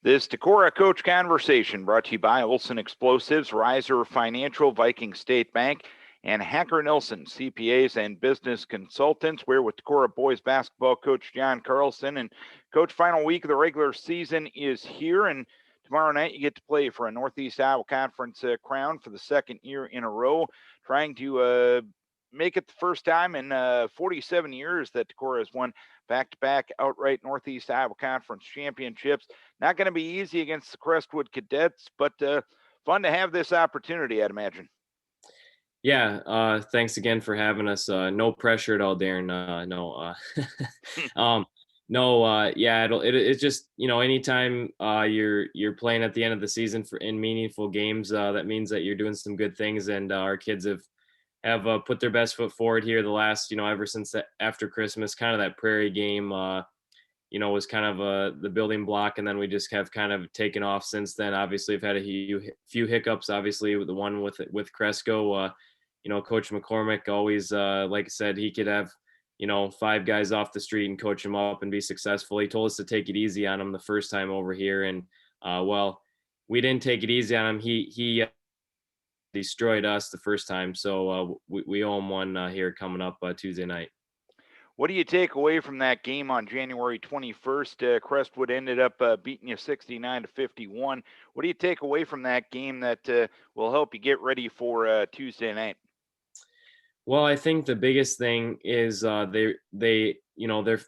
This Decorah Coach Conversation brought to you by Olson Explosives, Reiser Financial, Viking State Bank, and Hacker Nilsson, CPAs and business consultants. We're with Decorah boys basketball coach John Carlson. And coach, final week of the regular season is here, and tomorrow night you get to play for a Northeast Iowa Conference crown for the second year in a row, trying to make it the first time in 47 years that Decorah has won back-to-back outright Northeast Iowa Conference championships. Not going to be easy against the Crestwood Cadets, but fun to have this opportunity, I'd imagine. Yeah, thanks again for having us. No pressure at all, Darren. It's just anytime you're playing at the end of the season in meaningful games, that means that you're doing some good things, and our kids have put their best foot forward here the last ever since after Christmas. Kind of that Prairie game, was kind of the building block, and then we just have kind of taken off since then. Obviously, I've had a few hiccups. Obviously, with the one with Cresco. Coach McCormick always, like I said, he could have, 5 guys off the street and coach them up and be successful. He told us to take it easy on him the first time over here. And, we didn't take it easy on him. He destroyed us the first time. So we owe him one here coming up Tuesday night. What do you take away from that game on January 21st? Crestwood ended up beating you 69-51. What do you take away from that game that will help you get ready for Tuesday night? Well, I think the biggest thing is they're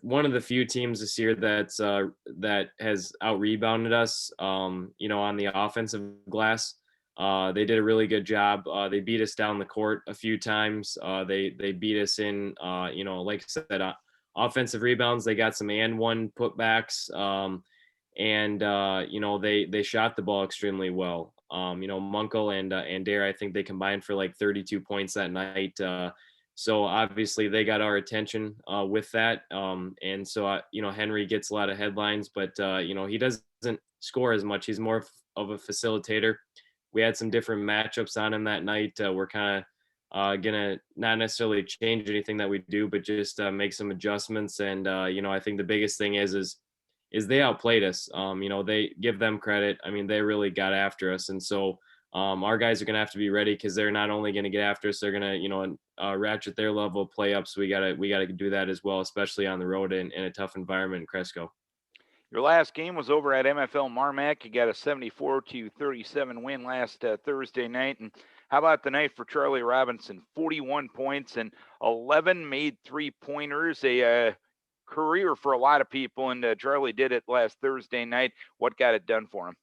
one of the few teams this year that has out rebounded us. On the offensive glass, they did a really good job. They beat us down the court a few times. They beat us in like I said, offensive rebounds. They got some and one putbacks. They shot the ball extremely well. Munkel and Dare, I think they combined for like 32 points that night. So obviously they got our attention with that. Henry gets a lot of headlines, but he doesn't score as much. He's more of a facilitator. We had some different matchups on him that night. We're kind of gonna not necessarily change anything that we do, but just make some adjustments. And I think the biggest thing is they outplayed us. They give them credit. I mean, they really got after us. And so our guys are going to have to be ready because they're not only going to get after us, they're going to, ratchet their level of play up. So we got to do that as well, especially on the road in a tough environment in Cresco. Your last game was over at MFL Marmac. You got a 74-37 win last Thursday night. And how about the night for Charlie Robinson? 41 points and 11 made three-pointers. A career for a lot of people, and Charlie did it last Thursday night. What got it done for him?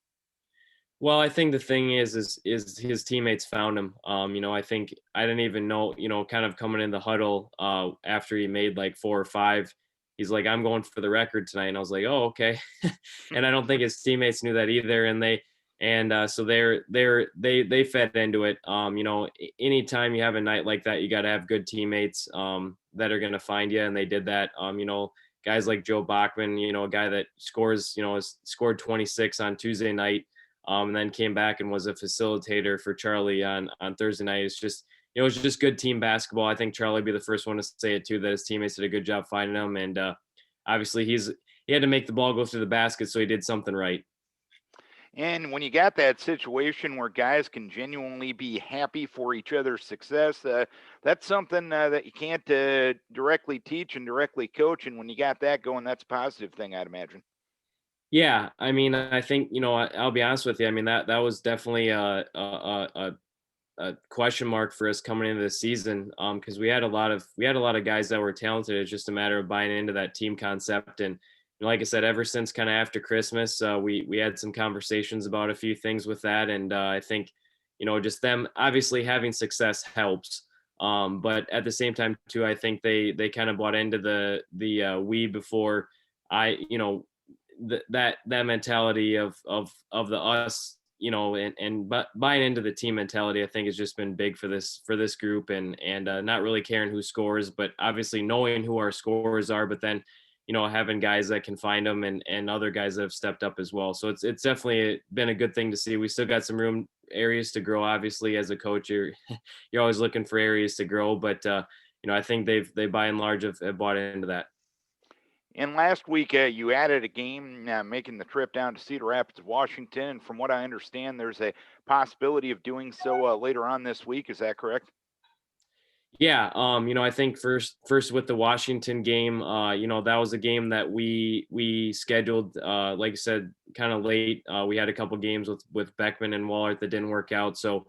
Well, I think the thing is his teammates found him. I think I didn't even know, kind of coming in the huddle after he made like 4 or 5. He's like, I'm going for the record tonight, and I was like, oh, okay. And I don't think his teammates knew that either, so they fed into it. Anytime you have a night like that, you got to have good teammates that are going to find you, and they did that. Guys like Joe Bachman, a guy that scored 26 on Tuesday night, and then came back and was a facilitator for Charlie on Thursday night. It was just good team basketball. I think Charlie would be the first one to say it too, that his teammates did a good job finding him, and obviously he had to make the ball go through the basket, so he did something right. And when you got that situation where guys can genuinely be happy for each other's success, that's something that you can't directly teach and directly coach. And when you got that going, that's a positive thing, I'd imagine. Yeah, I mean, I think I'll be honest with you. I mean that was definitely a question mark for us coming into the season because we had a lot of guys that were talented. It's just a matter of buying into that team concept. And like I said, ever since kind of after Christmas, we had some conversations about a few things with that. And I think, just them obviously having success helps. But at the same time too, I think they kind of bought into the we before that mentality of the us, but buying into the team mentality, I think has just been big for this group and not really caring who scores, but obviously knowing who our scorers are, but then having guys that can find them and other guys that have stepped up as well. So it's definitely been a good thing to see. We still got some areas to grow. Obviously, as a coach, you're always looking for areas to grow, but I think they by and large have bought into that. And last week, you added a game, making the trip down to Cedar Rapids, Washington. And from what I understand, there's a possibility of doing so later on this week. Is that correct? Yeah, I think first with the Washington game, that was a game that we scheduled, like I said, kind of late. We had a couple games with Beckman and Wallart that didn't work out, so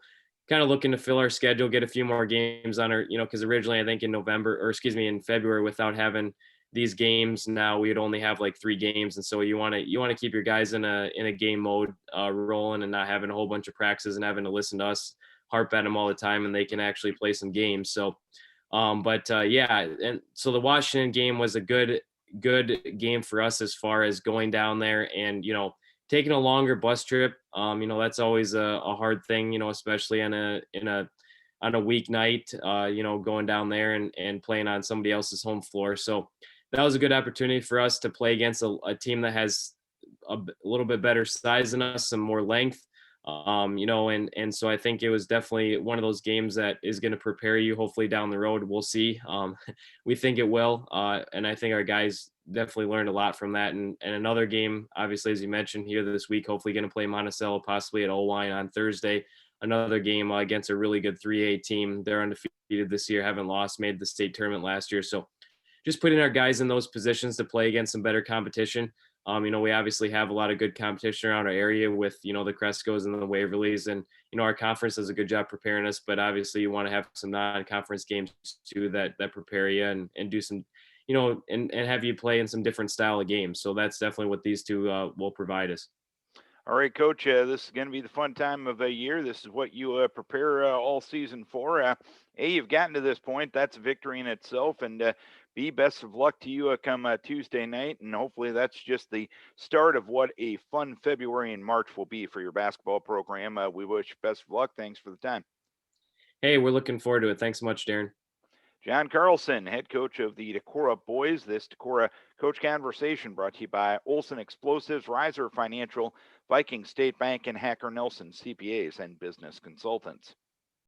kind of looking to fill our schedule, get a few more games on our, because originally I think in November, or excuse me, in February, without having these games, now we'd only have like 3 games, and so you want to keep your guys in a game mode, rolling, and not having a whole bunch of practices and having to listen to us harp at them all the time, and they can actually play some games. So, yeah, and so the Washington game was a good game for us as far as going down there and taking a longer bus trip. That's always a hard thing, especially on a weeknight, going down there and playing on somebody else's home floor. So that was a good opportunity for us to play against a team that has a little bit better size than us, some more length. And so I think it was definitely one of those games that is going to prepare you hopefully down the road. We'll see. We think it will. And I think our guys definitely learned a lot from that. And another game, obviously, as you mentioned here this week, hopefully going to play Monticello possibly at O-line on Thursday. Another game against a really good 3A team. They're undefeated this year, haven't lost, made the state tournament last year. So just putting our guys in those positions to play against some better competition. We obviously have a lot of good competition around our area with, the Crescos and the Waverleys, and, our conference does a good job preparing us, but obviously you want to have some non-conference games too that prepare you and do some, and have you play in some different style of games. So that's definitely what these two will provide us. All right, Coach. This is going to be the fun time of the year. This is what you prepare all season for. You've gotten to this point. That's a victory in itself. And B, best of luck to you come Tuesday night. And hopefully that's just the start of what a fun February and March will be for your basketball program. We wish best of luck. Thanks for the time. Hey, we're looking forward to it. Thanks so much, Darren. John Carlson, head coach of the Decorah boys. This Decorah Coach Conversation brought to you by Olson Explosives, Reiser Financial, Viking State Bank, and Hacker Nelson CPAs and Business Consultants.